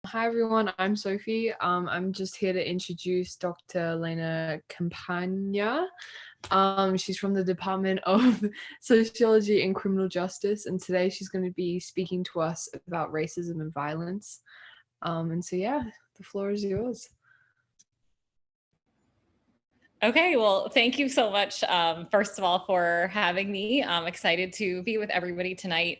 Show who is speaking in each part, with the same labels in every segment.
Speaker 1: Hi everyone, I'm Sophie. I'm just here to introduce Dr. Lena Campagna. She's from the Department of Sociology and Criminal Justice, and today she's going to be speaking to us about racism and violence. And so, yeah, the floor is yours.
Speaker 2: Okay, well, thank you so much, first of all, for having me. I'm excited to be with everybody tonight.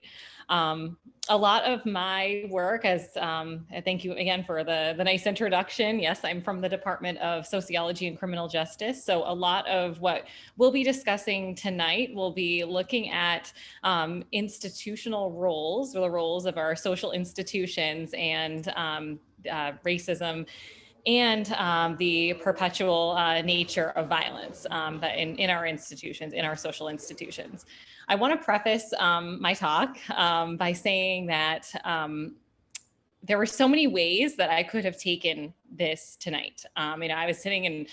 Speaker 2: A lot of my work, thank you again for the nice introduction. Yes, I'm from the Department of Sociology and Criminal Justice. So a lot of what we'll be discussing tonight will be looking at institutional roles, or the roles of our social institutions and racism and the perpetual nature of violence in our institutions, in our social institutions. I want to preface my talk by saying that there were so many ways that I could have taken this tonight. I was sitting and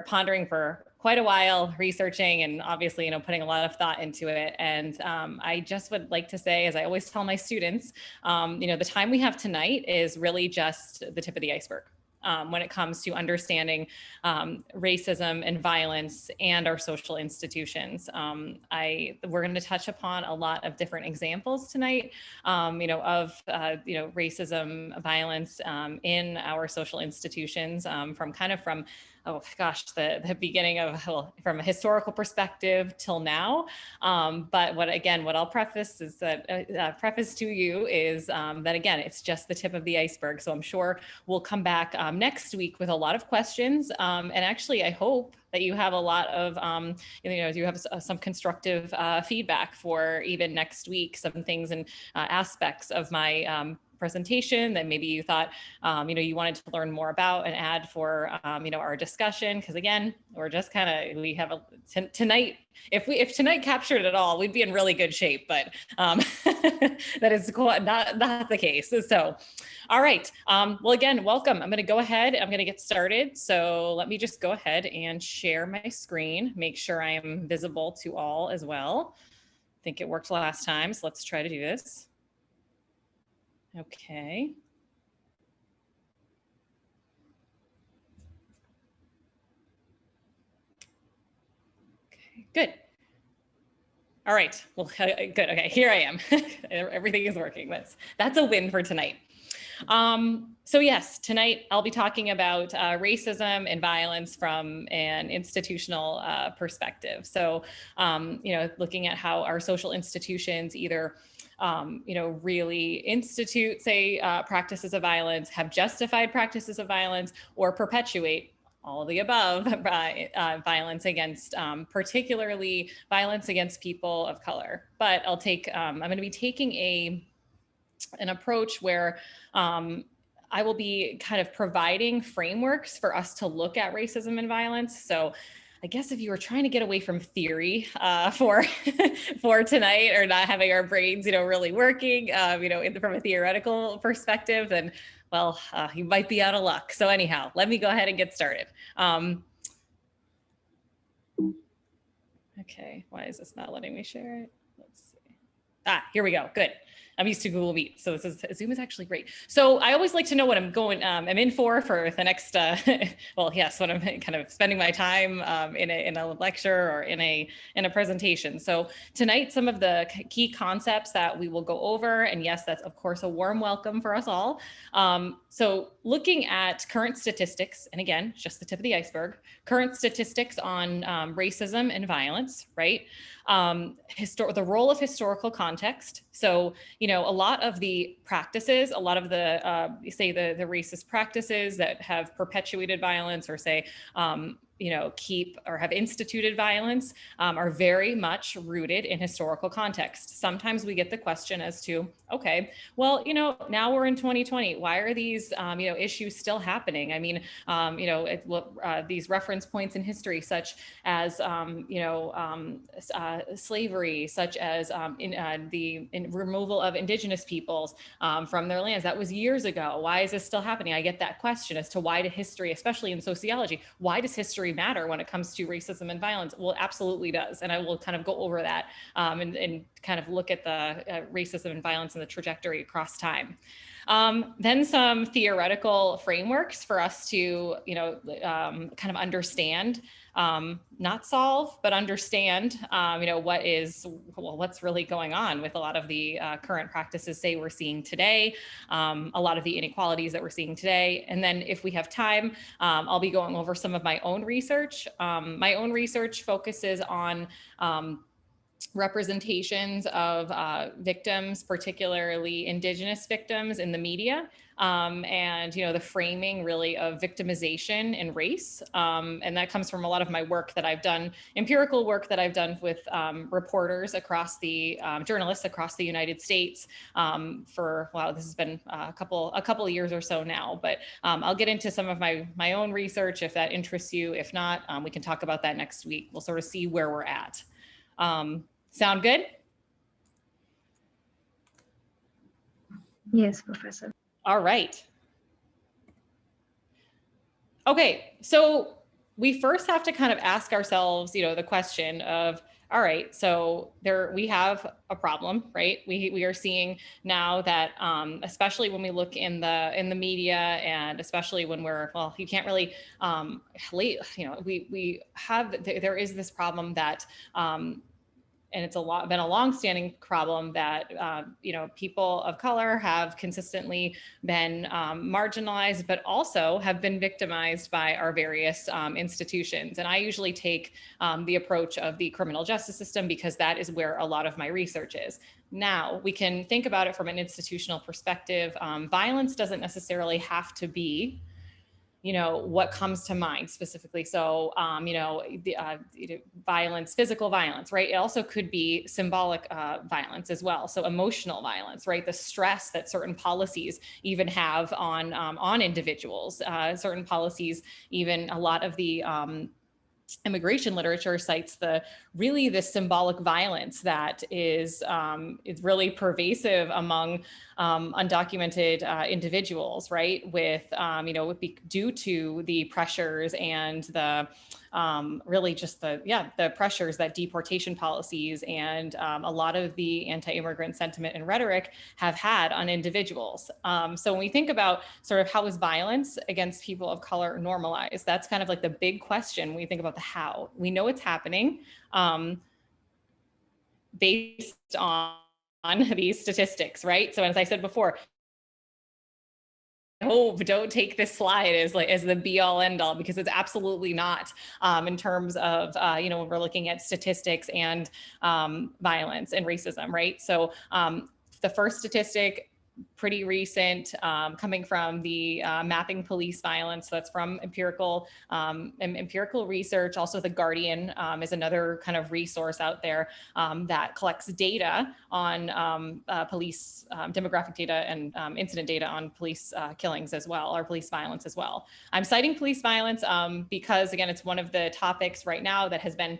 Speaker 2: pondering for quite a while, researching and obviously, putting a lot of thought into it. And I just would like to say, as I always tell my students, the time we have tonight is really just the tip of the iceberg. When it comes to understanding racism and violence and our social institutions. We're going to touch upon a lot of different examples tonight, of racism, violence in our social institutions, from oh gosh, the beginning of, from a historical perspective till now. But what I'll preface is that preface to you is that again, it's just the tip of the iceberg. So I'm sure we'll come back next week with a lot of questions. And actually, I hope that you have a lot of, you have some constructive feedback for even next week, some things and aspects of my presentation that maybe you thought, you wanted to learn more about and add for, our discussion. Because again, we're just we have tonight, if tonight captured it all, we'd be in really good shape, but that is not the case. So, all right. Well, again, welcome. I'm going to go ahead. I'm going to get started. So let me just go ahead and share my screen, make sure I am visible to all as well. I think it worked last time, so let's try to do this. Okay. Okay, good. All right, well, good, okay, here I am. Everything is working, that's a win for tonight. So yes, tonight I'll be talking about racism and violence from an institutional perspective. So, looking at how our social institutions either really institute, say, practices of violence, have justified practices of violence, or perpetuate all of the above violence against, particularly violence against people of color. But I'm going to be taking an approach where I will be kind of providing frameworks for us to look at racism and violence. So I guess if you were trying to get away from theory for tonight, or not having our brains, really working, from a theoretical perspective, then, well, you might be out of luck. So anyhow, let me go ahead and get started. Okay, why is this not letting me share it? Let's see. Here we go. Good. I'm used to Google Meet, so Zoom is actually great. So I always like to know what I'm in for the next, well, yes, when I'm kind of spending my time in a lecture or in a presentation. So tonight, some of the key concepts that we will go over, and yes, that's of course a warm welcome for us all. So looking at current statistics, and again, just the tip of the iceberg, current statistics on racism and violence, right? The role of historical context. So, a lot of the practices, a lot of the, say the racist practices that have perpetuated violence, or say, keep or have instituted violence, are very much rooted in historical context. Sometimes we get the question as to, okay, well, now we're in 2020. Why are these, issues still happening? I mean, these reference points in history, such as, slavery, such as the removal of indigenous peoples from their lands. That was years ago. Why is this still happening? I get that question as to why did history, especially in sociology, why does history matter when it comes to racism and violence? Well, it absolutely does. And I will kind of go over that and kind of look at the racism and violence and the trajectory across time. Then some theoretical frameworks for us to, kind of understand, not solve, but understand, what's really going on with a lot of the current practices, say, we're seeing today, a lot of the inequalities that we're seeing today. And then if we have time, I'll be going over some of my own research. My own research focuses on representations of victims, particularly Indigenous victims in the media, and the framing really of victimization and race. And that comes from a lot of my work that I've done, empirical work that I've done with reporters across the journalists across the United States for, wow, this has been a couple of years or so now. But I'll get into some of my own research if that interests you. If not, we can talk about that next week. We'll sort of see where we're at. Sound good?
Speaker 3: Yes, Professor.
Speaker 2: All right. Okay, so we first have to kind of ask ourselves, the question of, all right, so we have a problem, right? We are seeing now that, especially when we look in the media, and especially when you can't really, there is this problem that, and it's been a long-standing problem that people of color have consistently been marginalized, but also have been victimized by our various institutions. And I usually take the approach of the criminal justice system because that is where a lot of my research is. Now, we can think about it from an institutional perspective. Violence doesn't necessarily have to be what comes to mind specifically. So, violence, physical violence, right? It also could be symbolic violence as well. So emotional violence, right? The stress that certain policies even have on individuals, certain policies, even a lot of the immigration literature cites the symbolic violence that is really pervasive among undocumented individuals, right? With due to the pressures and the the pressures that deportation policies and a lot of the anti-immigrant sentiment and rhetoric have had on individuals. So when we think about sort of how is violence against people of color normalized, that's kind of like the big question when we think about the how. We know it's happening based on these statistics, right? So as I said before, don't take this slide as the be all end all, because it's absolutely not in terms of, when we're looking at statistics and violence and racism, right? So the first statistic, pretty recent, coming from the Mapping Police Violence. So that's from empirical research. Also, The Guardian is another kind of resource out there that collects data on police demographic data and incident data on police killings as well, or police violence as well. I'm citing police violence because, again, it's one of the topics right now that has been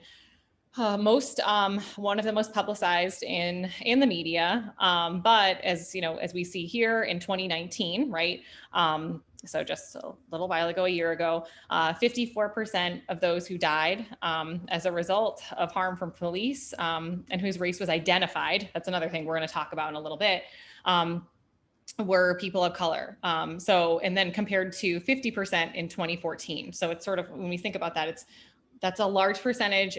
Speaker 2: one of the most publicized in the media, but as we see here in 2019, right? So just a little while ago, a year ago, 54% of those who died as a result of harm from police and whose race was identified. That's another thing we're going to talk about in a little bit. Were people of color. And then compared to 50% in 2014. So it's sort of, when we think about that, that's a large percentage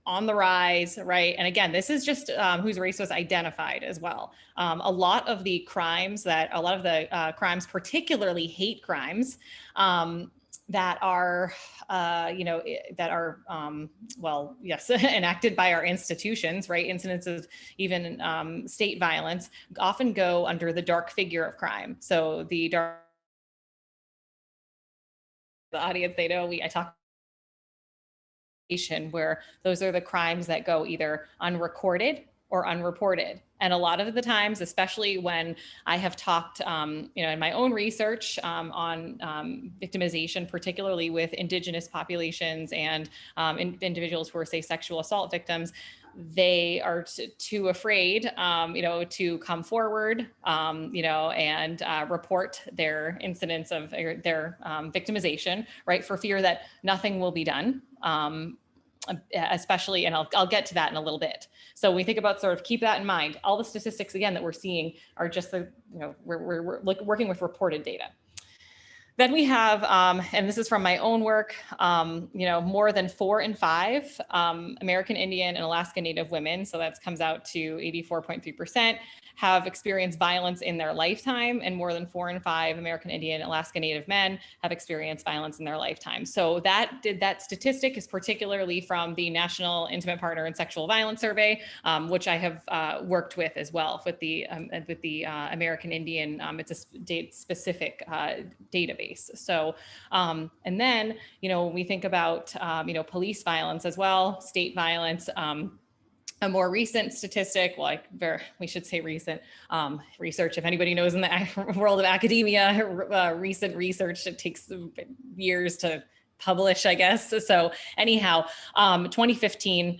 Speaker 2: on the rise, right? And again, this is just whose race was identified as well. A lot of the crimes, particularly hate crimes, that are, enacted by our institutions, right? Incidents of even state violence often go under the dark figure of crime. So the audience, they know I talk where those are the crimes that go either unrecorded or unreported. And a lot of the times, especially when I have talked, in my own research on victimization, particularly with Indigenous populations and individuals who are, say, sexual assault victims, they are too afraid, to come forward, and report their incidents of their victimization, right, for fear that nothing will be done. especially, and I'll get to that in a little bit. So we think about sort of keep that in mind. All the statistics, again, that we're seeing are just the, we're working with reported data. Then we have, and this is from my own work, more than 4 in 5 American Indian and Alaska Native women, so that comes out to 84.3%, have experienced violence in their lifetime, and more than 4 in 5 American Indian and Alaska Native men have experienced violence in their lifetime. So that statistic is particularly from the National Intimate Partner and Sexual Violence Survey, which I have worked with as well with the American Indian. It's a state-specific database. So, and then, when we think about, police violence as well, state violence, a more recent statistic, we should say recent research, if anybody knows in the world of academia, recent research, it takes years to publish, I guess. So anyhow, 2015.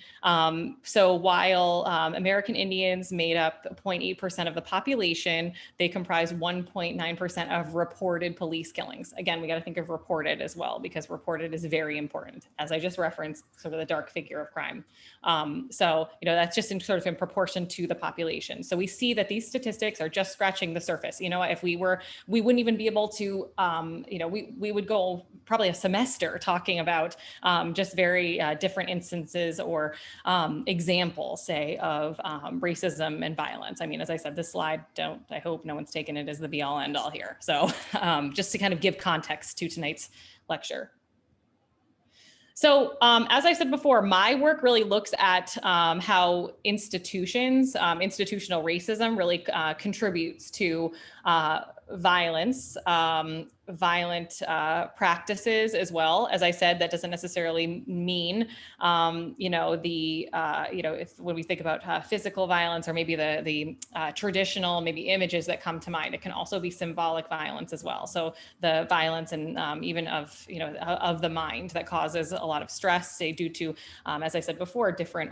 Speaker 2: So while American Indians made up 0.8% of the population, they comprised 1.9% of reported police killings. Again, we got to think of reported as well, because reported is very important, as I just referenced, sort of the dark figure of crime. So, that's just in proportion to the population. So we see that these statistics are just scratching the surface. If we wouldn't even be able to, we would go probably a semester talking about just very different instances or examples, say, of racism and violence. I mean, as I said, this slide, I hope no one's taken it as the be all end all here. So just to kind of give context to tonight's lecture. So as I said before, my work really looks at how institutional racism really contributes to violence, violent practices as well. As I said, that doesn't necessarily mean, if when we think about physical violence or maybe the traditional maybe images that come to mind, it can also be symbolic violence as well. So the violence and even of the mind that causes a lot of stress, say due to, as I said before, different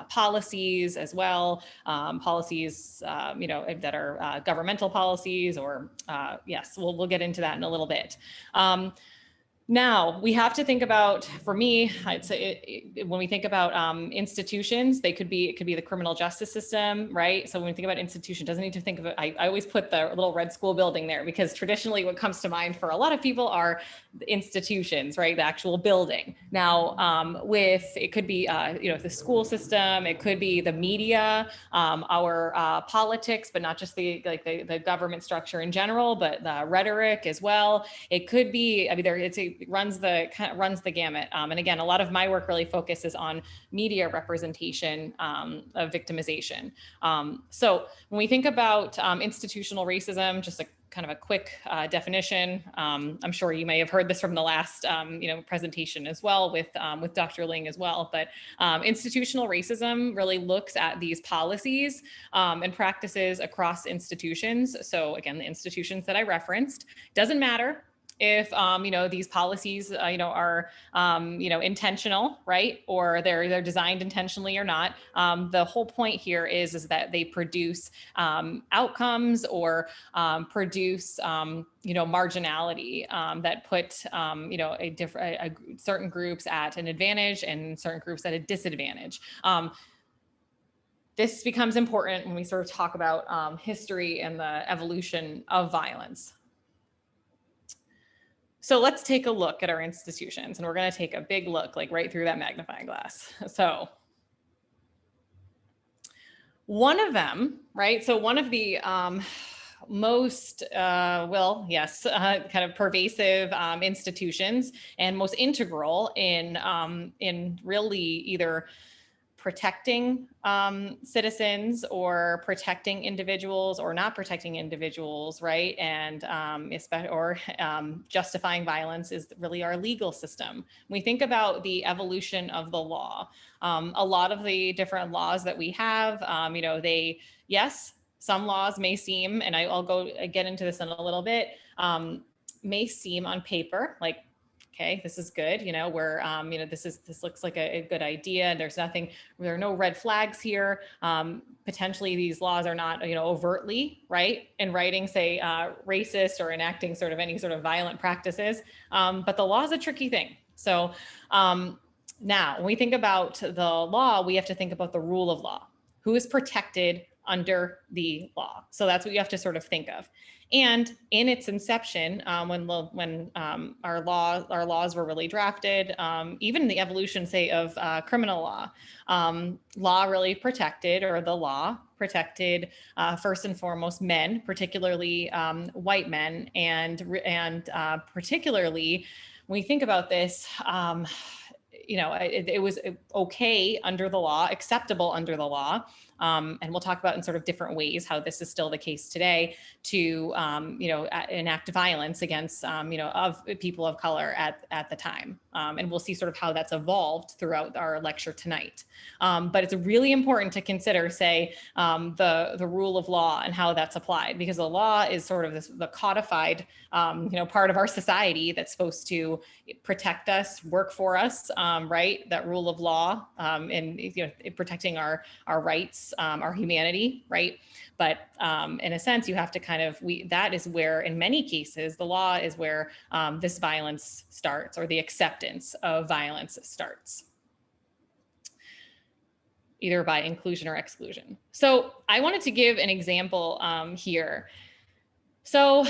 Speaker 2: policies as well, policies that are governmental policies, or yes, we'll get into that in a little bit. Now we have to think about, for me, I'd say when we think about institutions, it could be the criminal justice system, right? So when we think about institution, doesn't need to think of it. I always put the little red school building there, because traditionally what comes to mind for a lot of people are the institutions, right? The actual building. Now it could be the school system, it could be the media, our politics, but not just the government structure in general, but the rhetoric as well. It could be, it runs the gamut. And again, a lot of my work really focuses on media representation of victimization. So when we think about institutional racism, just a kind of a quick definition. I'm sure you may have heard this from the last presentation as well with Dr. Ling as well. But institutional racism really looks at these policies and practices across institutions. So again, the institutions that I referenced, doesn't matter if these policies are intentional, right, or they're designed intentionally or not. The whole point here is that they produce outcomes or produce marginality that put certain groups at an advantage and certain groups at a disadvantage. This becomes important when we sort of talk about history and the evolution of violence. So let's take a look at our institutions, and we're going to take a big look, right through that magnifying glass. So one of them, right? So one of the most, kind of pervasive institutions and most integral in really either protecting citizens or protecting individuals or not protecting individuals, right? And justifying violence is really our legal system. When we think about the evolution of the law, a lot of the different laws that we have, some laws may seem, and I'll get into this in a little bit, may seem on paper like, okay, this is good. This looks like a good idea. There are no red flags here. Potentially these laws are not, overtly, right, in writing, say, racist or enacting sort of any sort of violent practices. But the law is a tricky thing. So Now, when we think about the law, we have to think about the rule of law. Who is protected under the law? So that's what you have to sort of think of. And in its inception, when our laws were really drafted, even the evolution, say, of criminal law, law really protected, or the law protected, first and foremost, men, particularly white men, and particularly when we think about this. It was okay under the law, acceptable under the law. And we'll talk about in sort of different ways how this is still the case today to, enact violence against, of people of color at the time. And we'll see sort of how that's evolved throughout our lecture tonight. But it's really important to consider, say, the rule of law and how that's applied, because the law is sort of the codified, part of our society that's supposed to protect us, work for us, right? That rule of law, and protecting our rights, our humanity, right? But in a sense, you have to kind of, that is where, in many cases, the law is where this violence starts, or the acceptance of violence starts, either by inclusion or exclusion. So I wanted to give an example here. So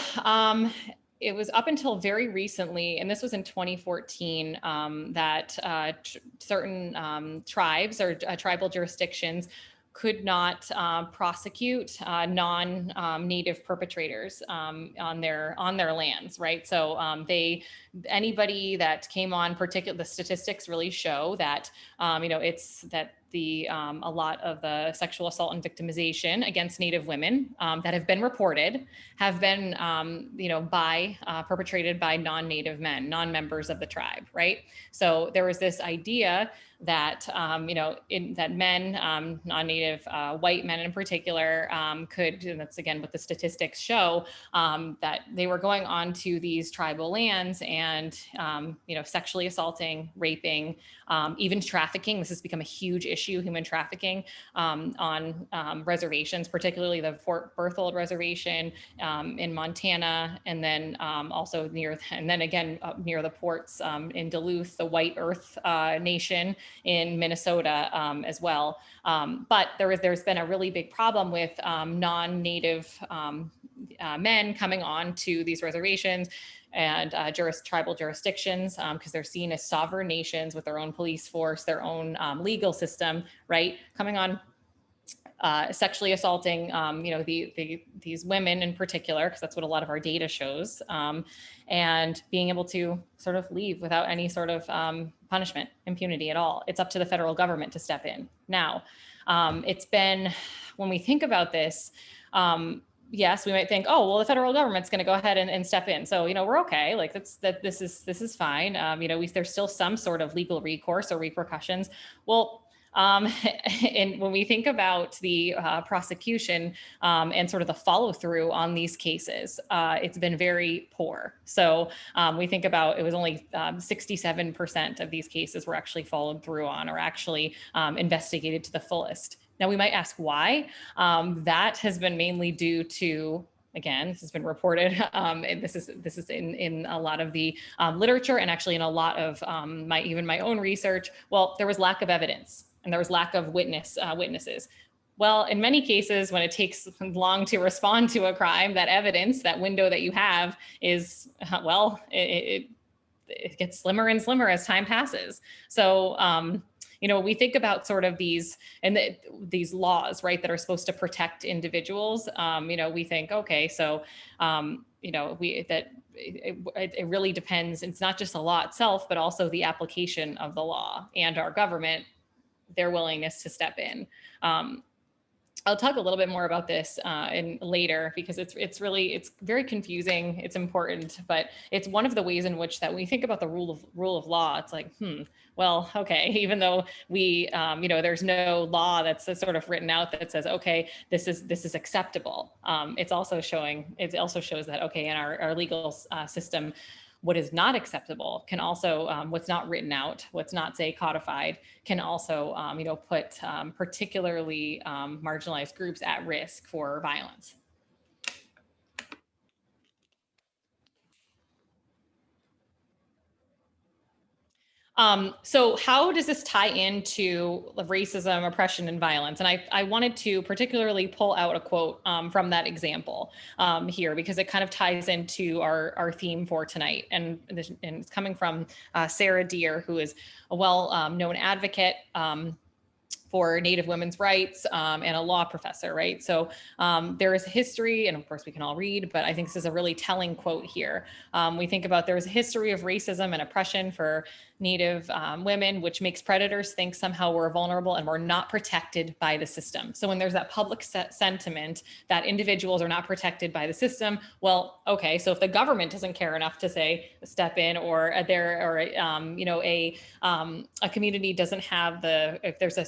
Speaker 2: it was up until very recently, and this was in 2014, that certain tribes or tribal jurisdictions could not prosecute non-native perpetrators on their lands, right? So anybody that came on, the statistics really show that it's that a lot of the sexual assault and victimization against Native women that have been reported have been perpetrated by non-Native men, non-members of the tribe, right? So there was this idea that that men, non-Native white men in particular, could, and that's again what the statistics show, that they were going on to these tribal lands and sexually assaulting, raping, even trafficking. This has become a huge issue, human trafficking, on reservations, particularly the Fort Berthold Reservation in Montana, and then also near the ports in Duluth, the White Earth Nation in Minnesota as well. But there's been a really big problem with non-Native men coming on to these reservations and tribal jurisdictions, because they're seen as sovereign nations with their own police force, their own legal system, right? Coming on, sexually assaulting, these women in particular, because that's what a lot of our data shows, and being able to sort of leave without any sort of punishment, impunity at all. It's up to the federal government to step in. Now, it's been, when we think about this, yes, we might think, oh, well, the federal government's going to go ahead and step in. So, we're okay. Like this is fine. There's still some sort of legal recourse or repercussions. Well, and when we think about the prosecution and sort of the follow through on these cases, it's been very poor. So we think about, it was only 67% of these cases were actually followed through on, or actually investigated to the fullest. Now we might ask why. That has been mainly due to, again, this has been reported, and this is in a lot of the literature, and actually in a lot of my own research. Well, there was lack of evidence, and there was lack of witnesses. Well, in many cases, when it takes long to respond to a crime, that evidence, that window that you have is, it gets slimmer and slimmer as time passes. So, we think about sort of these these laws, right, that are supposed to protect individuals. We think, okay, so, it really depends. It's not just the law itself, but also the application of the law and our government, their willingness to step in. I'll talk a little bit more about this later, because it's very confusing. It's important, but it's one of the ways in which that when we think about the rule of law, it's like, well, okay, even though we, there's no law that's sort of written out that says, okay, this is acceptable. It also shows that, okay, in our legal system, what is not acceptable can also, what's not written out, what's not, say, codified, can also, put particularly marginalized groups at risk for violence. So how does this tie into racism, oppression, and violence? And I wanted to particularly pull out a quote from that example here, because it kind of ties into our theme for tonight. And it's coming from Sarah Deer, who is a well-known advocate for Native women's rights and a law professor, right? So there is history, and of course we can all read, but I think this is a really telling quote here. We think about there is a history of racism and oppression for Native women, which makes predators think somehow we're vulnerable and we're not protected by the system. So when there's that public sentiment that individuals are not protected by the system, well, okay, so if the government doesn't care enough to say step in, or a community doesn't have if there's a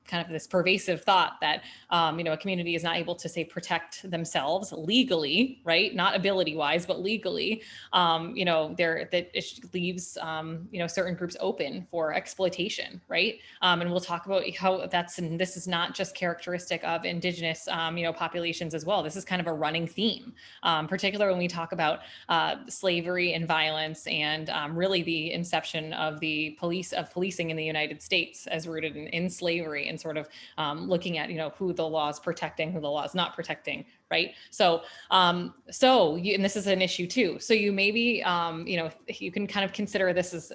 Speaker 2: kind of this pervasive thought that, a community is not able to say protect themselves legally, right? Not ability wise, but legally, that it leaves, certain groups open for exploitation, right? And we'll talk about how and this is not just characteristic of Indigenous, populations as well. This is kind of a running theme, particularly when we talk about slavery and violence, and really the inception of policing in the United States as rooted in slavery, and sort of looking at, who the law is protecting, who the law is not protecting, right? So, and this is an issue too. So you maybe, you can kind of consider this as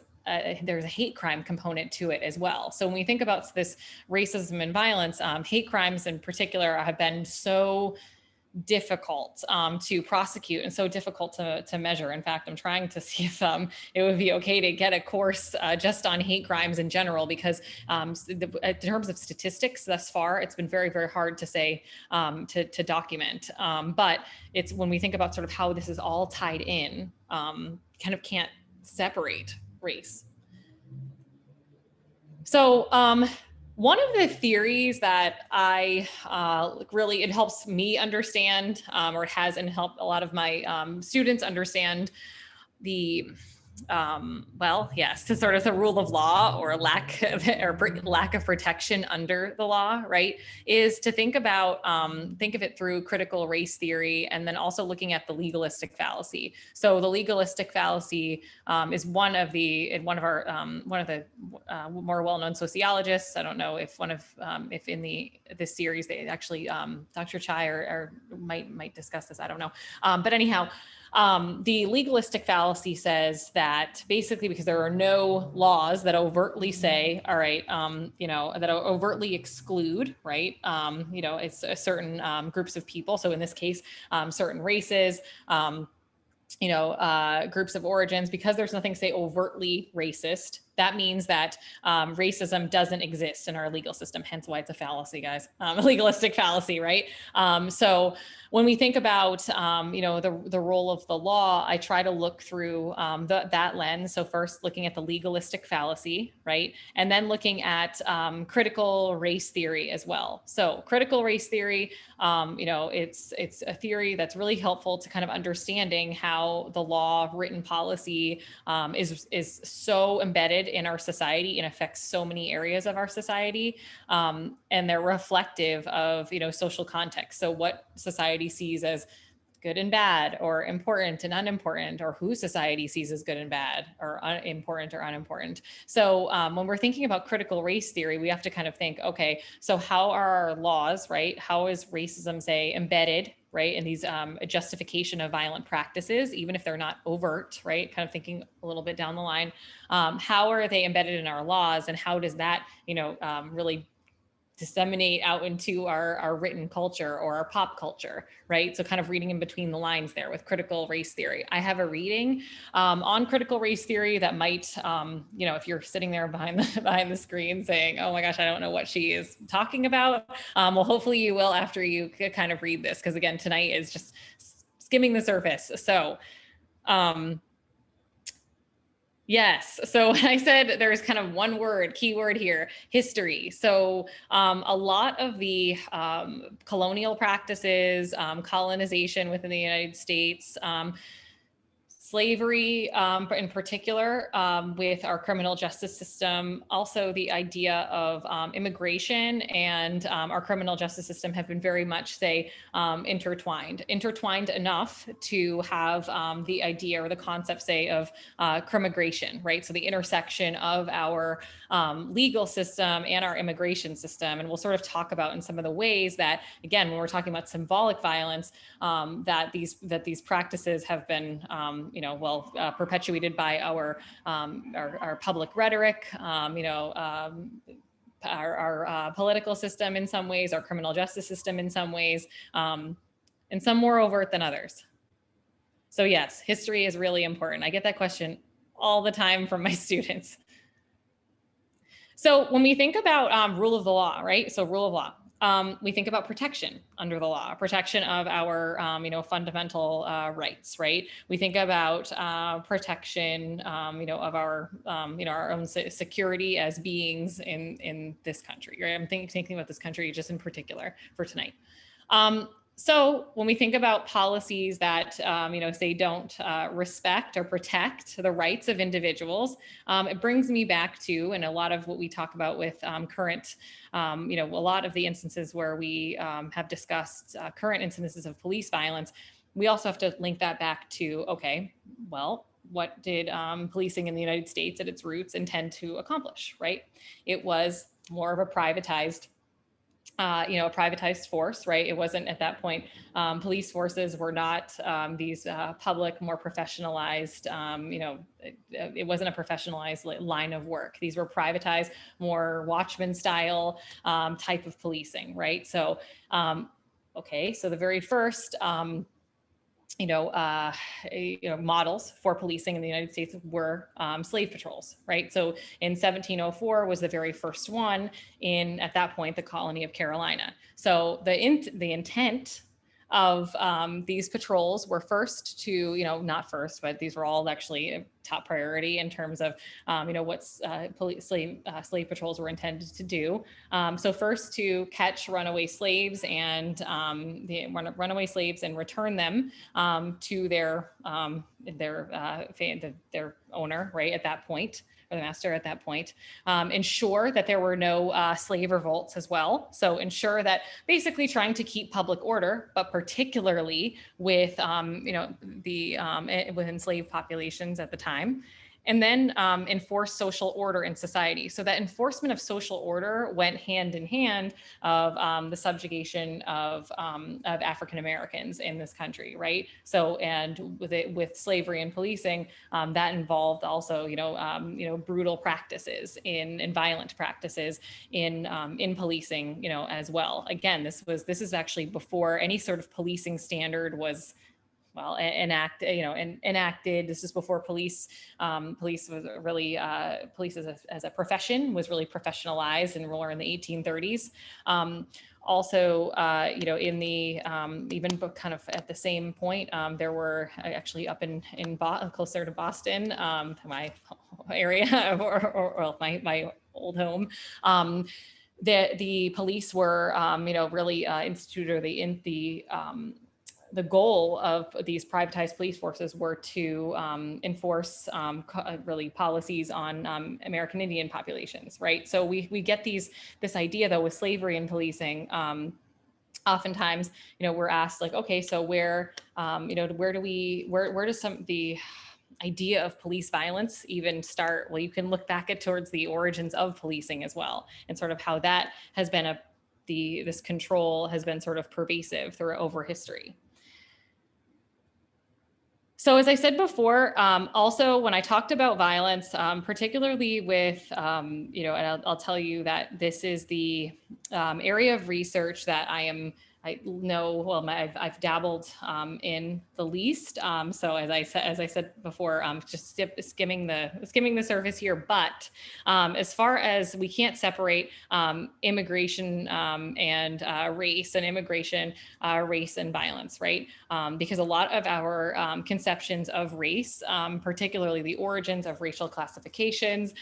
Speaker 2: there's a hate crime component to it as well. So when we think about this racism and violence, hate crimes in particular have been so difficult to prosecute and so difficult to measure. In fact, I'm trying to see if it would be okay to get a course just on hate crimes in general, because in terms of statistics thus far, it's been very, very hard to say, to document. But it's when we think about sort of how this is all tied in, kind of can't separate race. So one of the theories that I it helps me understand, or it has, and helped a lot of my students understand the to sort of the rule of law, or lack of protection under the law, right, is to think of it through critical race theory, and then also looking at the legalistic fallacy. So the legalistic fallacy is one of the more well-known sociologists. I don't know if if in this series they actually Dr. Chai or might discuss this. I don't know, but anyhow. The legalistic fallacy says that basically, because there are no laws that overtly say, all right, that overtly exclude, right, it's a certain groups of people. So in this case, certain races, groups of origins, because there's nothing, say, overtly racist. That means that racism doesn't exist in our legal system, hence why it's a fallacy, guys, a legalistic fallacy, right? So when we think about, the role of the law, I try to look through that lens. So first looking at the legalistic fallacy, right? And then looking at critical race theory as well. So critical race theory, it's a theory that's really helpful to kind of understanding how the law, written policy is so embedded in our society and affects so many areas of our society, and they're reflective of social context. So what society sees as good and bad, or important and unimportant, or who society sees as good and bad, or important or unimportant. So when we're thinking about critical race theory, we have to kind of think, okay, so how are our laws, right? How is racism, say, embedded, right, in these justification of violent practices, even if they're not overt, right? Kind of thinking a little bit down the line. How are they embedded in our laws, and how does that, really disseminate out into our written culture or our pop culture, right? So kind of reading in between the lines there with critical race theory. I have a reading on critical race theory that might, if you're sitting there behind the screen saying, oh my gosh, I don't know what she is talking about. Well, hopefully you will after you kind of read this, because again, tonight is just skimming the surface. So, yes. So when I said there's kind of one word, key word here, history. So a lot of the colonial practices, colonization within the United States, slavery in particular with our criminal justice system. Also the idea of immigration and our criminal justice system have been very much, say, intertwined enough to have the idea or the concept, say, of crimmigration, right? So the intersection of our legal system and our immigration system. And we'll sort of talk about in some of the ways that, again, when we're talking about symbolic violence, that these practices have been, perpetuated by our public rhetoric, our political system in some ways, our criminal justice system in some ways, and some more overt than others. So yes, history is really important. I get that question all the time from my students. So when we think about rule of the law, right? So rule of law. We think about protection under the law, protection of our, fundamental rights, right? We think about protection, of our, our own security as beings in this country. Right? I'm thinking about this country just in particular for tonight. So when we think about policies that, say don't respect or protect the rights of individuals, it brings me back to, and a lot of what we talk about with current, a lot of the instances where we have discussed current instances of police violence, we also have to link that back to, okay, well, what did policing in the United States at its roots intend to accomplish, right? It was more of a privatized a privatized force, right? It wasn't at that point, police forces were not these public, more professionalized, it wasn't a professionalized line of work. These were privatized, more Watchman style type of policing, right? So, okay, so the very first, models for policing in the United States were slave patrols, right? So in 1704 was the very first one in, at that point, the colony of Carolina. So the intent of these patrols were first to, not first, but these were all actually top priority in terms of, what slave patrols were intended to do. So first to catch runaway slaves and return them to their owner, right, at that point, or the master at that point. Ensure that there were no slave revolts as well. So ensure that, basically trying to keep public order, but particularly with, with enslaved populations at the time. And then enforce social order in society. So that enforcement of social order went hand in hand of the subjugation of African Americans in this country, right? So, and with slavery and policing, that involved also, brutal practices and violent practices in policing, as well. Again, this is actually before any sort of policing standard was enacted. This is before police was really, police as a profession was really professionalized, and we're in the 1830s. Also, in the, even kind of at the same point, there were actually up in closer to Boston, my area, or my old home, the police were, really instituted, the goal of these privatized police forces were to enforce really policies on American Indian populations, right? So we get this idea though with slavery and policing. Oftentimes, we're asked like, okay, so where does the idea of police violence even start? Well, you can look back towards the origins of policing as well, and sort of how that has been this control has been sort of pervasive over history. So as I said before, also when I talked about violence, particularly with, and I'll tell you that this is the area of research that I've dabbled in the least. So as I said before, just skimming the surface here. But as far as we can't separate immigration and race, and immigration, race and violence, right? Because a lot of our conceptions of race, particularly the origins of racial classifications,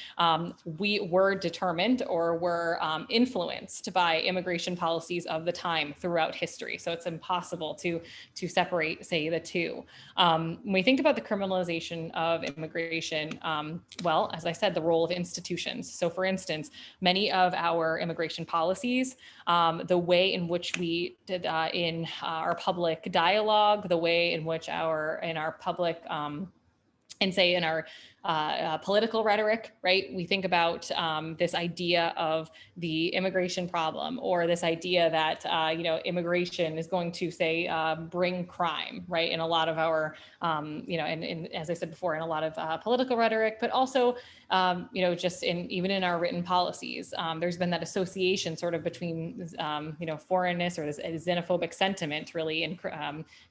Speaker 2: we were determined or were influenced by immigration policies of the time throughout throughout history. So it's impossible to separate, say, the two. When we think about the criminalization of immigration, well, as I said, the role of institutions. So for instance, many of our immigration policies, the way in which we did in our public dialogue, the way in which in our public and say in our political rhetoric, right? We think about this idea of the immigration problem, or this idea that, immigration is going to say, bring crime, right? In a lot of our, and as I said before, in a lot of political rhetoric, but also, just even in our written policies, there's been that association sort of between, foreignness or this xenophobic sentiment really in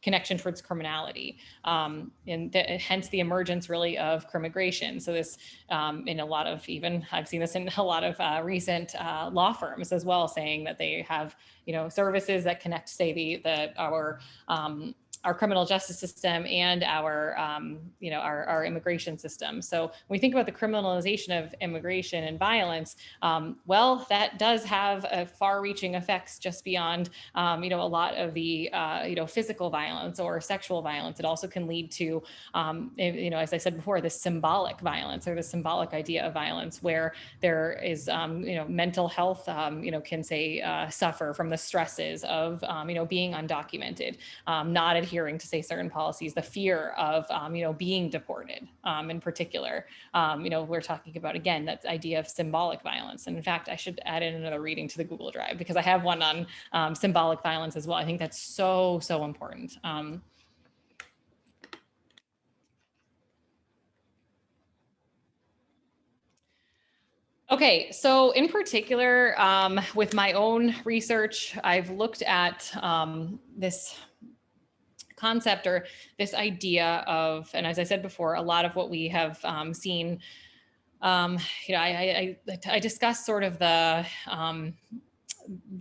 Speaker 2: connection towards criminality. And hence the emergence really of crimmigration. So this, in a lot of, even I've seen this in a lot of recent law firms as well, saying that they have, services that connect, say, our criminal justice system and our immigration system. So when we think about the criminalization of immigration and violence, well, that does have far-reaching effects just beyond, a lot of the, physical violence or sexual violence. It also can lead to, as I said before, this symbolic violence, or the symbolic idea of violence, where there is, mental health, can say suffer from the stresses of, being undocumented, not adhering to, say, certain policies, the fear of, being deported in particular. We're talking about, again, that idea of symbolic violence. And in fact, I should add in another reading to the Google Drive, because I have one on symbolic violence as well. I think that's so, so important. Okay, so in particular, with my own research, I've looked at this concept, or this idea of, and as I said before, a lot of what we have seen, I discussed sort of the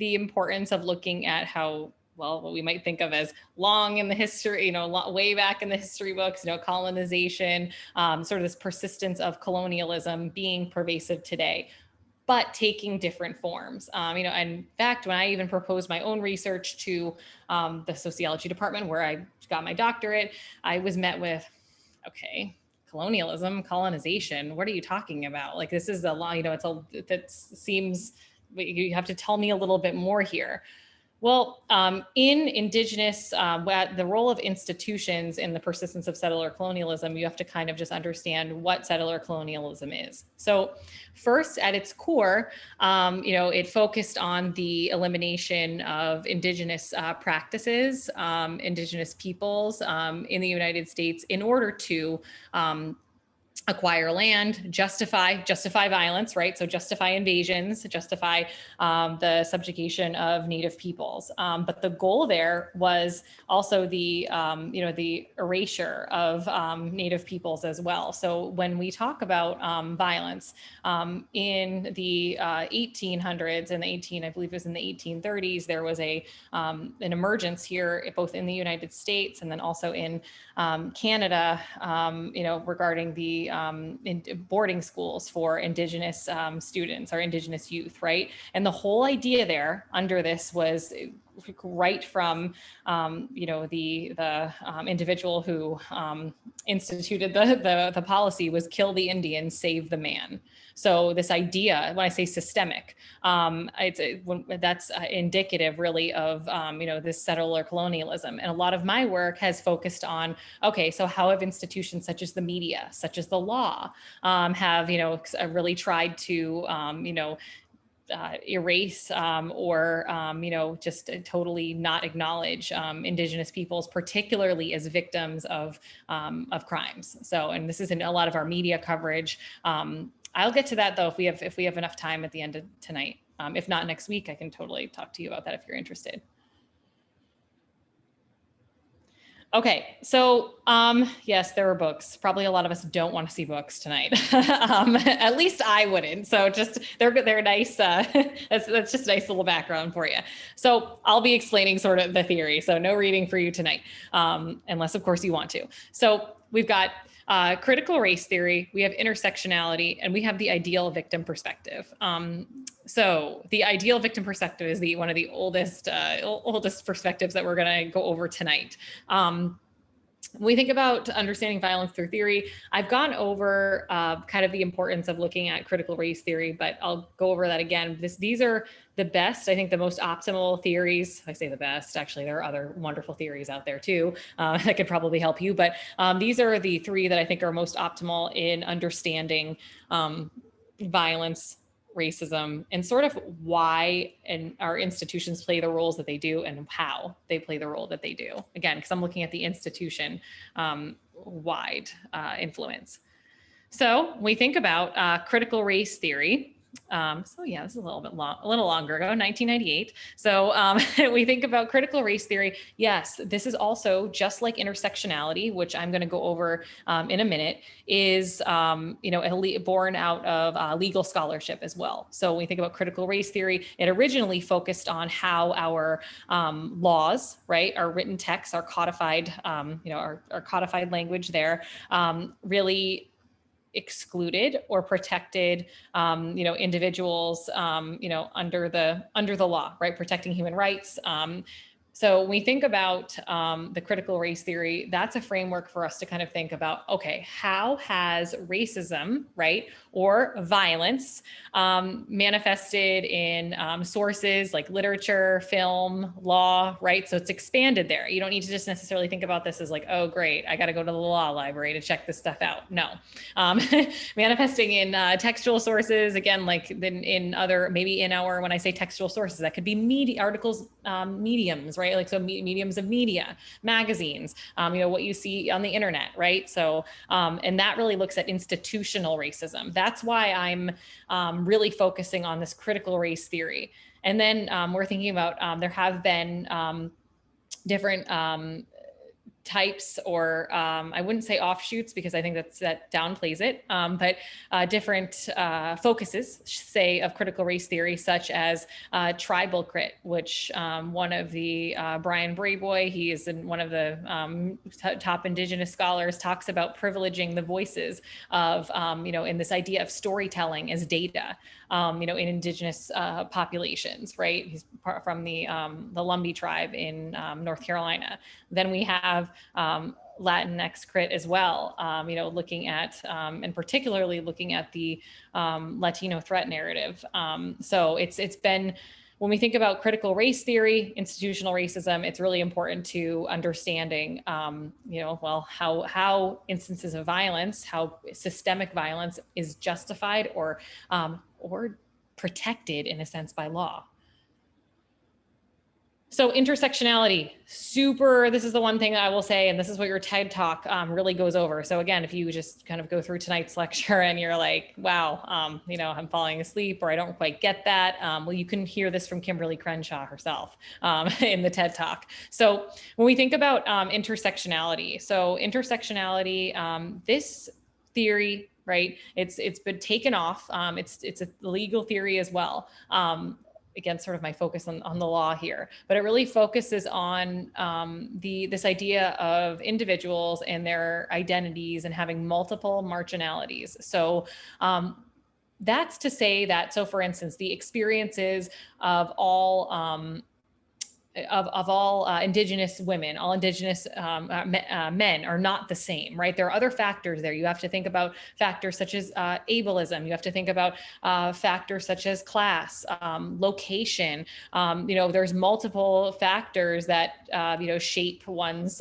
Speaker 2: importance of looking at how, well, what we might think of as long in the history, way back in the history books, colonization, sort of this persistence of colonialism being pervasive today, but taking different forms. And in fact, when I even proposed my own research to the sociology department, where I got my doctorate, I was met with, okay, colonialism, colonization, what are you talking about? Like, this is a law, that seems, you have to tell me a little bit more here. Well, in Indigenous, the role of institutions in the persistence of settler colonialism, you have to kind of just understand what settler colonialism is. So first, at its core, it focused on the elimination of Indigenous practices, Indigenous peoples in the United States, in order to acquire land, justify violence, right? So justify invasions, justify the subjugation of Native peoples. But the goal there was also the erasure of Native peoples as well. So when we talk about violence in the 1800s and I believe it was in the 1830s, there was an emergence here, both in the United States and then also in Canada, regarding the in boarding schools for Indigenous students or Indigenous youth, right? And the whole idea there under this was right from, the individual who instituted the policy was kill the Indian, save the man. So this idea, when I say systemic, that's indicative really of, this settler colonialism. And a lot of my work has focused on, okay, so how have institutions such as the media, such as the law, have, really tried to, erase or just totally not acknowledge Indigenous peoples, particularly as victims of crimes. So, and this is in a lot of our media coverage. I'll get to that though if we have enough time at the end of tonight. If not next week, I can totally talk to you about that if you're interested. Okay, so yes, there are books. Probably a lot of us don't want to see books tonight. At least I wouldn't. So just they're nice. That's just a nice little background for you. So I'll be explaining sort of the theory. So no reading for you tonight, unless of course you want to. So we've got critical race theory, we have intersectionality, and we have the ideal victim perspective. So the ideal victim perspective is one of the oldest perspectives that we're going to go over tonight. When we think about understanding violence through theory, I've gone over kind of the importance of looking at critical race theory, but I'll go over that again. These are the best, I think the most optimal theories. I say the best, actually, there are other wonderful theories out there too that could probably help you, but these are the three that I think are most optimal in understanding violence, racism, and sort of why and our institutions play the roles that they do and how they play the role that they do. Again, because I'm looking at the institution wide influence. So when we think about critical race theory, so yeah, this is a little longer ago, 1998. So we think about critical race theory. Yes, this is also just like intersectionality, which I'm going to go over in a minute, is born out of legal scholarship as well. So when we think about critical race theory, it originally focused on how our laws, right, our written texts, our codified, our codified language there, really excluded or protected, individuals, under the law, right? Protecting human rights. So when we think about the critical race theory, that's a framework for us to kind of think about, okay, how has racism, right, or violence manifested in sources like literature, film, law, right? So it's expanded there. You don't need to just necessarily think about this as like, oh, great, I got to go to the law library to check this stuff out. No. Manifesting in textual sources, again, like in other, maybe in our, when I say textual sources, that could be media articles, mediums, right? Like, so mediums of media, magazines, what you see on the internet, right? So, and that really looks at institutional racism. That's why I'm really focusing on this critical race theory. And then we're thinking about, there have been different types, or I wouldn't say offshoots because I think that downplays it, but different focuses, say, of critical race theory, such as tribal crit, which one of the Brian Brayboy, he is one of the top Indigenous scholars, talks about privileging the voices of, in this idea of storytelling as data, in Indigenous populations, right? He's from the Lumbee tribe in North Carolina. Then we have Latinx crit as well, looking at, and particularly looking at the Latino threat narrative. So it's been, when we think about critical race theory, institutional racism, it's really important to understanding, how instances of violence, how systemic violence is justified or protected in a sense by law. So intersectionality, this is the one thing that I will say, and this is what your TED Talk really goes over. So again, if you just kind of go through tonight's lecture and you're like, wow, I'm falling asleep or I don't quite get that, well, you can hear this from Kimberly Crenshaw herself in the TED Talk. So when we think about intersectionality, this theory, right, it's been taken off. It's a legal theory as well. Again, sort of my focus on the law here, but it really focuses on this idea of individuals and their identities and having multiple marginalities. So that's to say that, so for instance, the experiences of all Indigenous women, all Indigenous men are not the same, right? There are other factors there. You have to think about factors such as ableism. You have to think about factors such as class, location. There's multiple factors that, shape one's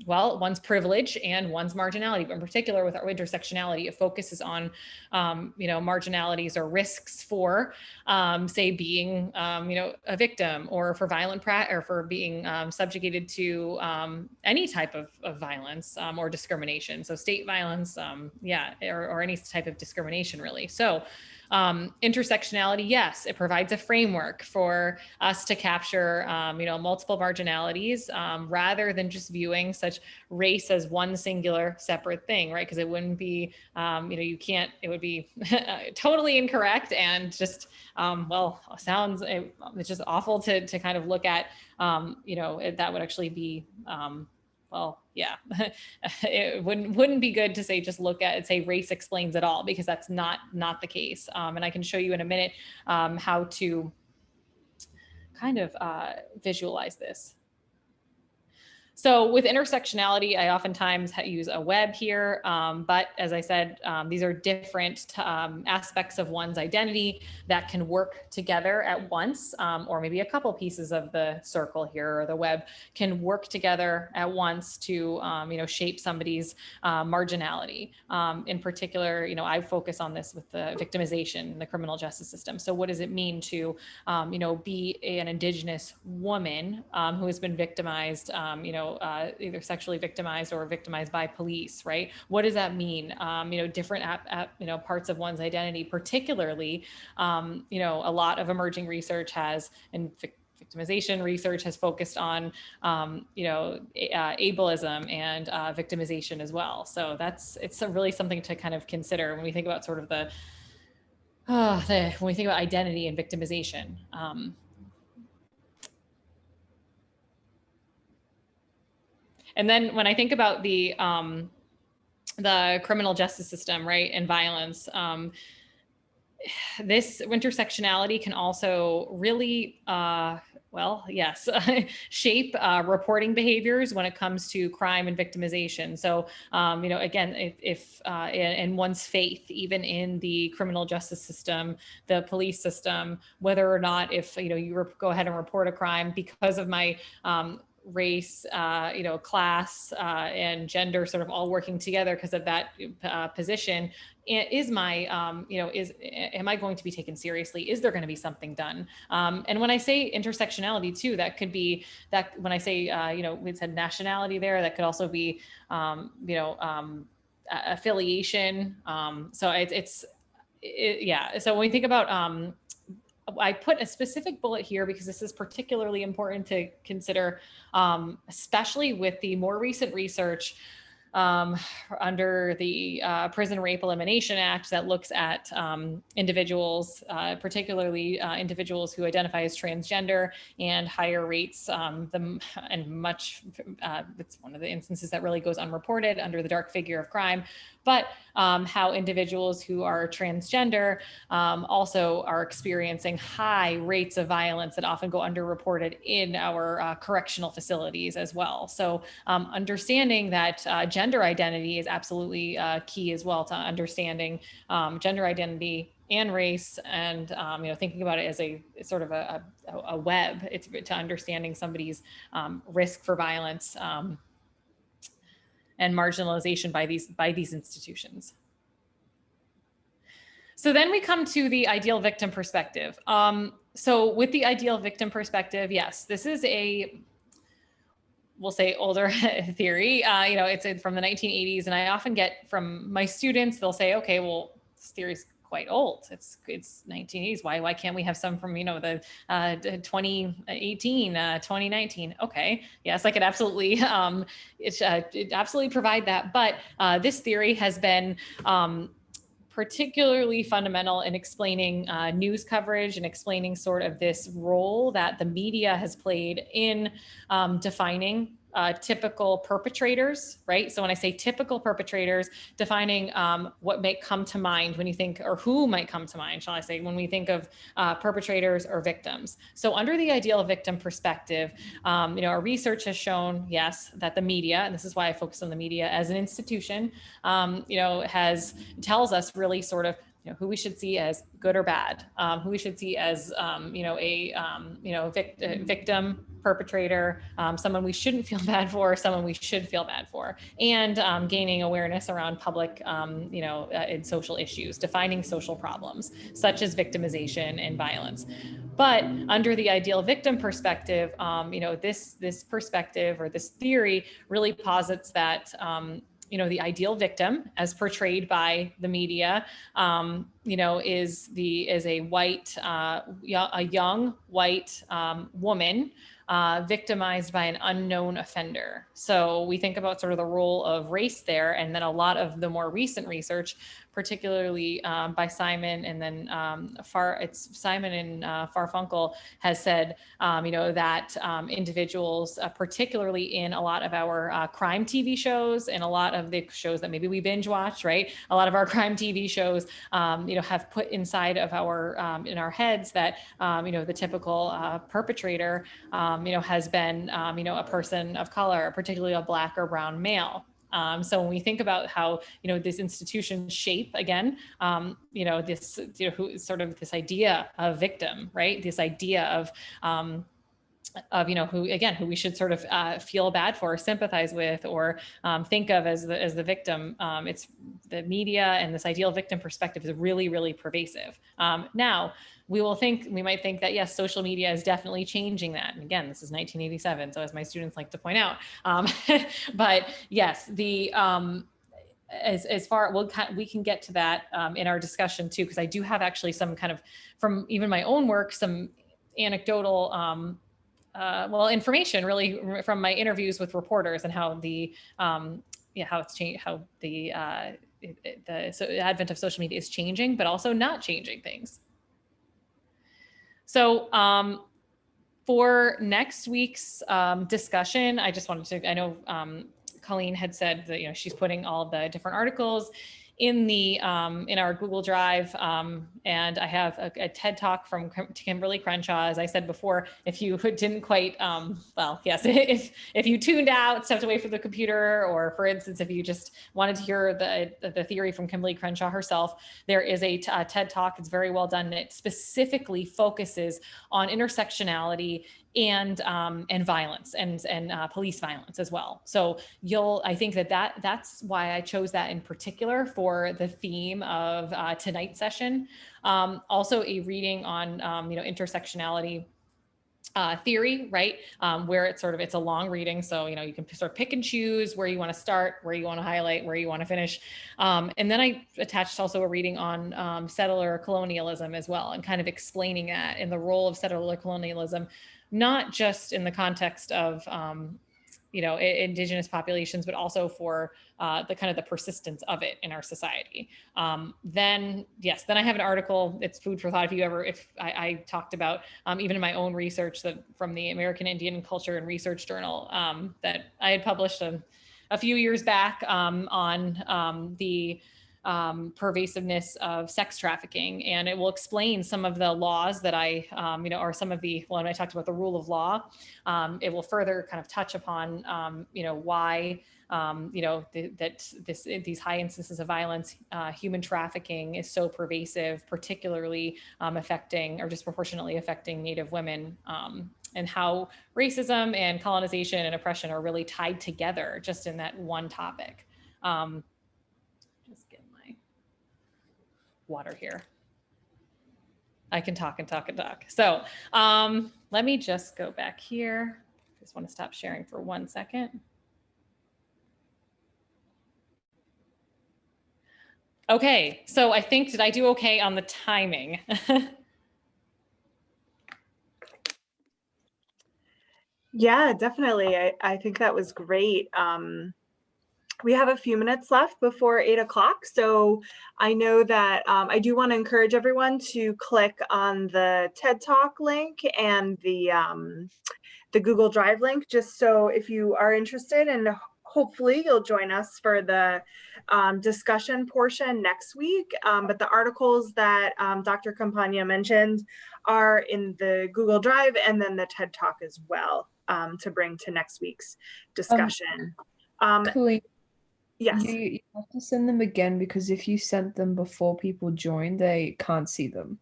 Speaker 2: one's privilege and one's marginality, but in particular with our intersectionality, it focuses on, marginalities or risks for, say, being, a victim, or for or for being subjugated to any type of violence or discrimination. So state violence, or any type of discrimination, really. So intersectionality, yes, it provides a framework for us to capture, multiple marginalities, rather than just viewing such race as one singular separate thing, right? Because it wouldn't be, it would be totally incorrect and just, it's just awful to kind of look at, that would actually be, well, yeah, it wouldn't be good to say, just look at it, say race explains it all, because that's not the case. And I can show you in a minute how to kind of visualize this. So with intersectionality, I oftentimes use a web here, but as I said, these are different aspects of one's identity that can work together at once, or maybe a couple pieces of the circle here or the web can work together at once to shape somebody's marginality. In particular, I focus on this with the victimization in the criminal justice system. So what does it mean to be an Indigenous woman who has been victimized, either sexually victimized or victimized by police, right? What does that mean? Different parts of one's identity, particularly, a lot of emerging research has, and victimization research has focused on, ableism and victimization as well. So it's really something to kind of consider when we think about sort of when we think about identity and victimization. And then when I think about the criminal justice system, right, and violence, this intersectionality can also really, shape reporting behaviors when it comes to crime and victimization. So, again, if in one's faith, even in the criminal justice system, the police system, whether or not if you go ahead and report a crime because of my race, class, and gender sort of all working together because of that position, is my, am I going to be taken seriously? Is there going to be something done? And when I say intersectionality too, that could be that when I say, we said nationality there, that could also be, affiliation. So yeah. So when we think about, I put a specific bullet here because this is particularly important to consider, especially with the more recent research under the Prison Rape Elimination Act that looks at individuals, particularly individuals who identify as transgender, and higher rates, it's one of the instances that really goes unreported under the dark figure of crime, but how individuals who are transgender also are experiencing high rates of violence that often go underreported in our correctional facilities as well. So understanding that gender identity is absolutely key as well to understanding gender identity and race, and thinking about it as a sort of a web. It's to understanding somebody's risk for violence and marginalization by these institutions. So then we come to the ideal victim perspective. So with the ideal victim perspective, yes, this is we'll say older theory. It's from the 1980s, and I often get from my students, they'll say, okay, well, this theory's quite old. It's 1980s. Why can't we have some from, the 2018, 2019? Okay, yes, I could absolutely, it absolutely provide that. But this theory has been particularly fundamental in explaining news coverage and explaining sort of this role that the media has played in defining typical perpetrators, right? So when I say typical perpetrators, defining what might come to mind when you think, or who might come to mind, shall I say, when we think of perpetrators or victims. So under the ideal victim perspective, our research has shown, yes, that the media, and this is why I focus on the media as an institution, tells us really sort of who we should see as good or bad, who we should see as, victim, perpetrator, someone we shouldn't feel bad for, someone we should feel bad for, and gaining awareness around public, and social issues, defining social problems such as victimization and violence. But under the ideal victim perspective, this perspective or this theory really posits that the ideal victim, as portrayed by the media, is a white, a young white woman victimized by an unknown offender. So we think about sort of the role of race there, and then a lot of the more recent research, particularly by Simon, and then Simon and Farfunkel has said, that individuals, particularly in a lot of our crime TV shows and a lot of the shows that maybe we binge watch, right? A lot of our crime TV shows, have put inside of in our heads that, the typical perpetrator, has been, a person of color, particularly a Black or brown male. So when we think about how, these institutions shape, again, this, this idea of victim, right? This idea of who we should sort of feel bad for, sympathize with, or think of as the victim. It's the media, and this ideal victim perspective is really, really pervasive. Now, we might think that, yes, social media is definitely changing that. And again, this is 1987. So as my students like to point out, but yes, as far, we can get to that in our discussion too, because I do have actually some kind of, from even my own work, some anecdotal information really from my interviews with reporters, and how how it's changed, how the advent of social media is changing, but also not changing things. So for next week's discussion, I just wanted to, I know Colleen had said that, she's putting all of the different articles in our Google Drive, and I have a TED Talk from Kimberly Crenshaw. As I said before, if you didn't quite, yes, if you tuned out, stepped away from the computer, or for instance, if you just wanted to hear the theory from Kimberly Crenshaw herself, there is a TED Talk. It's very well done, and it specifically focuses on intersectionality and violence and police violence as well. So I think that's why I chose that in particular for the theme of tonight's session. Also a reading on intersectionality theory, right? Where it's a long reading. So, you can sort of pick and choose where you want to start, where you want to highlight, where you want to finish. And then I attached also a reading on settler colonialism as well, and kind of explaining that and the role of settler colonialism, not just in the context of, indigenous populations, but also for the persistence of it in our society. Then I have an article, it's food for thought. If I talked about, even in my own research from the American Indian Culture and Research Journal, that I had published a few years back on the pervasiveness of sex trafficking. And it will explain some of the laws that or some of when I talked about the rule of law, it will further kind of touch upon, why, these high instances of violence, human trafficking is so pervasive, particularly affecting or disproportionately affecting Native women, and how racism and colonization and oppression are really tied together just in that one topic. Just get my water here. I can talk and talk and talk. So let me just go back here. Just want to stop sharing for 1 second. Okay, so I think, did I do okay on the timing?
Speaker 3: Yeah, definitely. I think that was great. We have a few minutes left before 8 o'clock. So I know that I do want to encourage everyone to click on the TED Talk link and the Google Drive link, just so if you are interested, and hopefully you'll join us for the discussion portion next week. But the articles that Dr. Campagna mentioned are in the Google Drive, and then the TED Talk as well, to bring to next week's discussion.
Speaker 1: Colleen,
Speaker 3: yes.
Speaker 1: You have to send them again, because if you sent them before people join, they can't see them.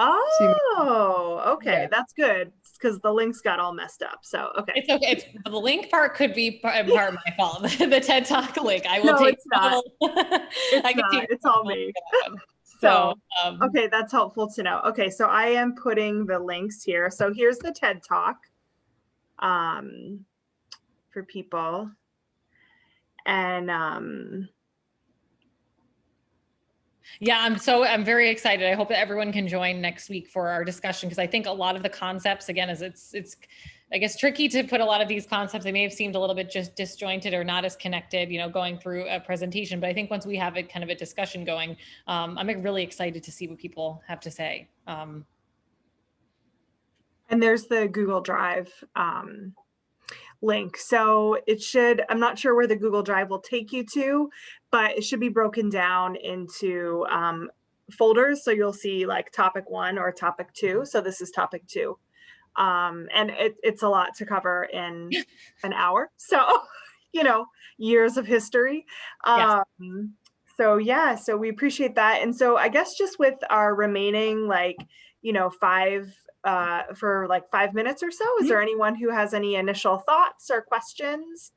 Speaker 3: Oh, okay.
Speaker 1: Yeah.
Speaker 3: That's good, because the links got all messed up. So, okay.
Speaker 2: It's okay. The link part could be part of my fault. The TED Talk link. I will take
Speaker 3: it's not. It's all me. So, okay, that's helpful to know. Okay, so I am putting the links here. So here's the TED Talk for people. And
Speaker 2: yeah, I'm very excited. I hope that everyone can join next week for our discussion, because I think a lot of the concepts, again, as it's I guess, tricky to put a lot of these concepts. They may have seemed a little bit just disjointed or not as connected, going through a presentation. But I think once we have a kind of a discussion going, I'm really excited to see what people have to say.
Speaker 3: And there's the Google Drive link. So it should, I'm not sure where the Google Drive will take you to, but it should be broken down into folders. So you'll see like topic 1 or topic 2. So this is topic 2. And it's a lot to cover in an hour. So, years of history.
Speaker 2: Yes.
Speaker 3: So yeah, so we appreciate that. And so I guess just with our remaining 5 for 5 minutes or so, is there anyone who has any initial thoughts or questions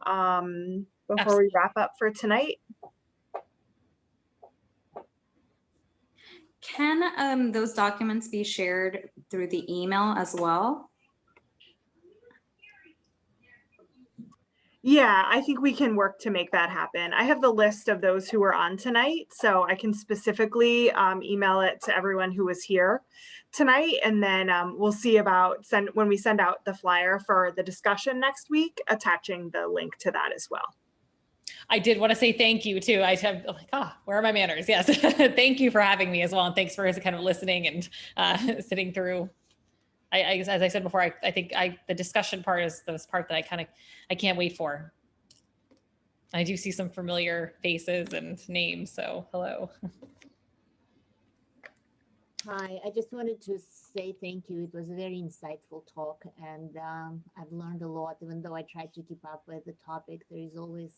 Speaker 3: before we wrap up for tonight?
Speaker 4: Can those documents be shared through the email as well?
Speaker 3: Yeah, I think we can work to make that happen. I have the list of those who were on tonight, so I can specifically email it to everyone who was here tonight. And then we'll see about when we send out the flyer for the discussion next week, attaching the link to that as well.
Speaker 2: I did want to say thank you too. I have where are my manners? Yes. Thank you for having me as well. And thanks for kind of listening and sitting through. I guess, as I said before, I think the discussion part is the part that I can't wait for. I do see some familiar faces and names, so hello.
Speaker 5: Hi, I just wanted to say thank you. It was a very insightful talk, and I've learned a lot. Even though I tried to keep up with the topic, there is always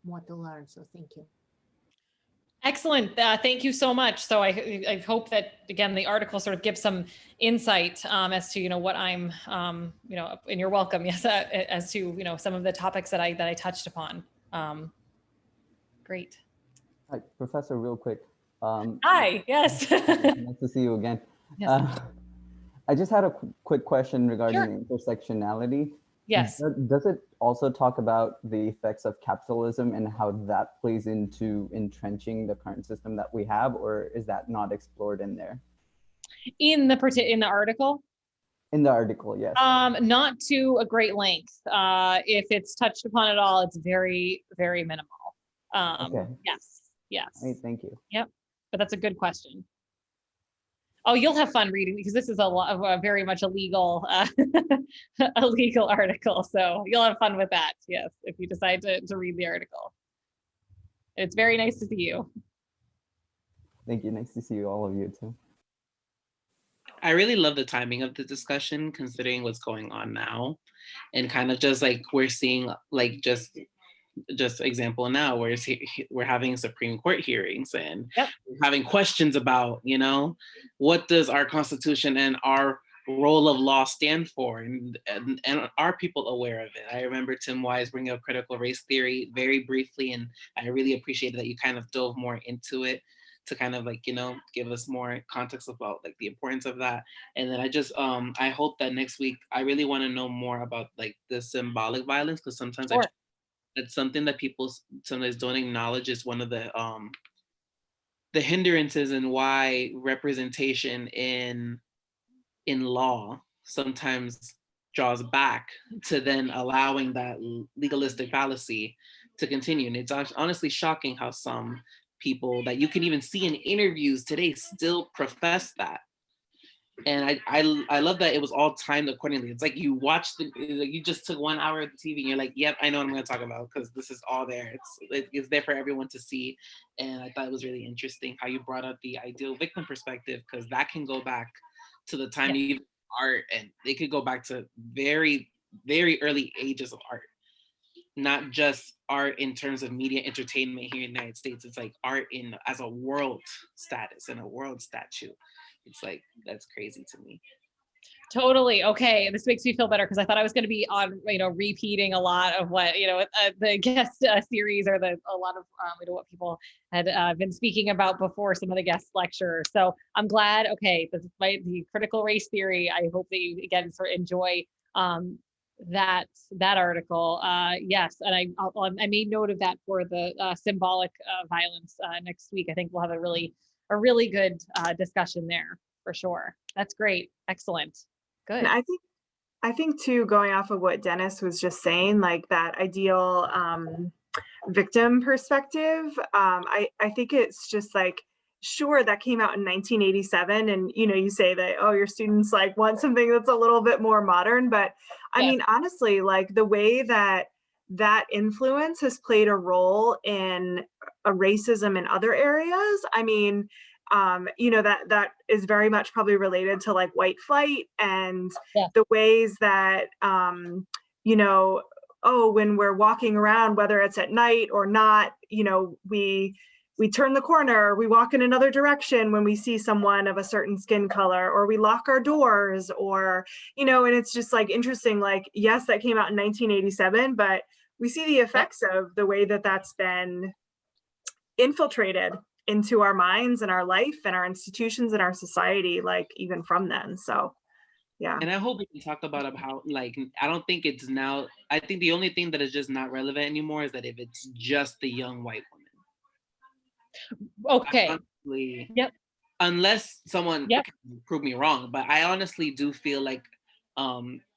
Speaker 5: more to learn, so thank you.
Speaker 2: Excellent. Thank you so much. So I hope that, again, the article sort of gives some insight as to, what I'm, and you're welcome, yes, as to, some of the topics that I touched upon. Great.
Speaker 6: Hi, Professor, real quick.
Speaker 2: Hi, yes.
Speaker 6: Nice to see you again.
Speaker 2: Yes.
Speaker 6: I just had a quick question regarding
Speaker 2: Sure.
Speaker 6: intersectionality.
Speaker 2: Yes.
Speaker 6: Does it also talk about the effects of capitalism and how that plays into entrenching the current system that we have, or is that not explored in there?
Speaker 2: In the article?
Speaker 6: In the article, yes.
Speaker 2: Not to a great length. If it's touched upon at all, it's very, very minimal.
Speaker 6: Okay.
Speaker 2: Yes. Yes.
Speaker 6: Hey, thank you.
Speaker 2: Yep. But that's a good question. Oh, you'll have fun reading because this is very much a legal, a legal article. So you'll have fun with that. Yes, if you decide to read the article. It's very nice to see you.
Speaker 6: Thank you. Nice to see you, all of you too.
Speaker 7: I really love the timing of the discussion, considering what's going on now, and kind of just like we're seeing just example now where we're having Supreme Court hearings and we're having questions about, what does our Constitution and our role of law stand for, and are people aware of it? I remember Tim Wise bringing up critical race theory very briefly, and I really appreciated that you kind of dove more into it to kind of give us more context about the importance of that. And then I just I hope that next week I really want to know more about the symbolic violence, because sometimes it's something that people sometimes don't acknowledge is one of the hindrances in why representation in law sometimes draws back to then allowing that legalistic fallacy to continue. And it's honestly shocking how some people that you can even see in interviews today still profess that. And I love that it was all timed accordingly. It's like you watch you just took 1 hour of the TV and you're like, yep, I know what I'm going to talk about because this is all there. It's there for everyone to see. And I thought it was really interesting how you brought up the ideal victim perspective, because that can go back to the time of art, and they could go back to very, very early ages of art. Not just art in terms of media entertainment here in the United States. It's like art as a world status and a world statue. It's like, that's crazy to me.
Speaker 2: Totally. Okay. This makes me feel better because I thought I was going to be on, repeating a lot of what, the guest series or a lot of, what people had been speaking about before, some of the guest lecturers. So I'm glad. Okay. The critical race theory. I hope that you, again, sort of enjoy that article. Yes. And I made note of that for the symbolic violence next week. I think we'll have a really good discussion there for sure. That's great. Excellent. Good.
Speaker 3: And I think I think too, going off of what Dennis was just saying, like that ideal victim perspective, I think it's just like, sure, that came out in 1987, and you say that, oh, your students like want something that's a little bit more modern, but I mean, honestly, like the way that influence has played a role in racism in other areas, I mean, that is very much probably related to like white flight and the ways that oh, when we're walking around, whether it's at night or not, we turn the corner, we walk in another direction when we see someone of a certain skin color, or we lock our doors, or and it's just like interesting, like, yes, that came out in 1987, but we see the effects of the way that that's been infiltrated into our minds and our life and our institutions and our society, like even from then. So yeah.
Speaker 7: And I hope we can talk about how, like, I don't think it's now, I think the only thing that is just not relevant anymore is that if it's just the young white woman.
Speaker 2: Okay.
Speaker 7: Honestly, unless someone can prove me wrong, but I honestly do feel like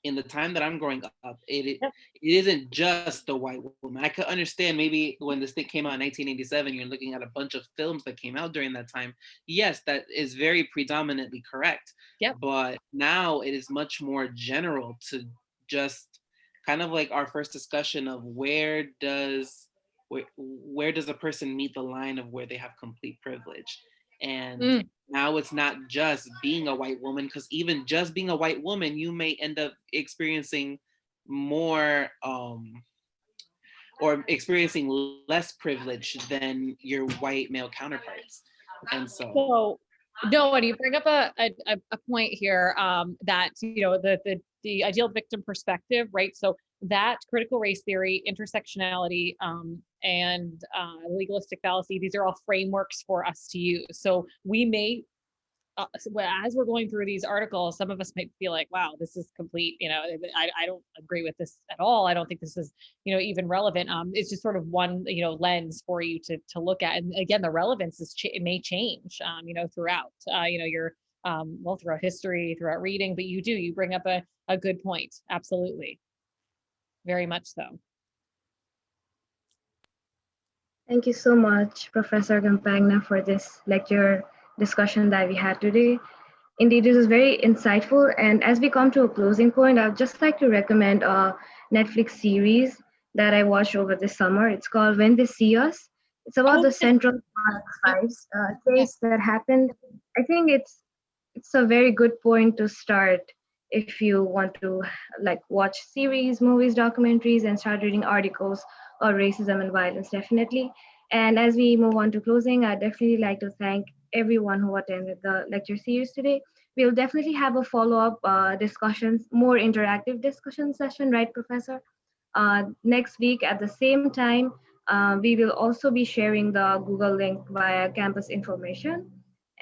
Speaker 7: in the time that I'm growing up, it isn't just the white woman. I could understand maybe when this thing came out in 1987, you're looking at a bunch of films that came out during that time. Yes, that is very predominantly correct. But now it is much more general to just kind of like our first discussion of where does a person meet the line of where they have complete privilege. And now it's not just being a white woman, because even just being a white woman, you may end up experiencing more or experiencing less privilege than your white male counterparts. And so
Speaker 2: no, and you bring up a point here that the ideal victim perspective, right? So that critical race theory, intersectionality, and legalistic fallacy, these are all frameworks for us to use. So we may, as we're going through these articles, some of us might feel like, wow, this is complete, I don't agree with this at all. I don't think this is, even relevant. It's just sort of one, lens for you to look at. And again, the relevance it may change, throughout, your, throughout history, throughout reading, but you bring up a good point. Absolutely. Very much so.
Speaker 8: Thank you so much, Professor Campagna, for this lecture discussion that we had today. Indeed, it was very insightful. And as we come to a closing point, I'd just like to recommend a Netflix series that I watched over this summer. It's called When They See Us. It's about the Central Park Fives case that happened. I think it's a very good point to start if you want to like watch series, movies, documentaries, and start reading articles on racism and violence, definitely. And as we move on to closing, I'd definitely like to thank everyone who attended the lecture series today. We'll definitely have a follow-up discussions, more interactive discussion session, right, Professor? Next week at the same time, we will also be sharing the Google link via campus information.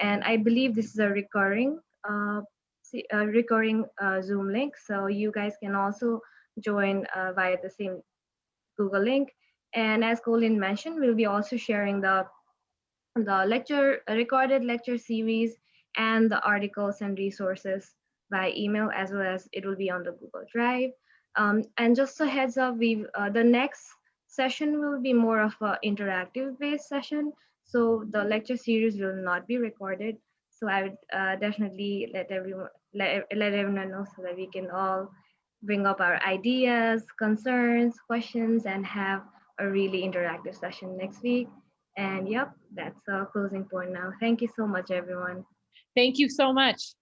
Speaker 8: And I believe this is a recurring Zoom link. So you guys can also join via the same Google link. And as Colin mentioned, we'll be also sharing the recorded lecture series and the articles and resources by email, as well as it will be on the Google Drive. And just a heads up, the next session will be more of an interactive based session. So the lecture series will not be recorded. So I would definitely let everyone know so that we can all bring up our ideas, concerns, questions, and have a really interactive session next week. And yep, that's our closing point now. Thank you so much, everyone.
Speaker 2: Thank you so much.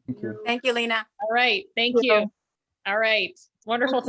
Speaker 6: Thank you.
Speaker 9: Thank you, Lena.
Speaker 2: All right. Thank you. All right. It's wonderful.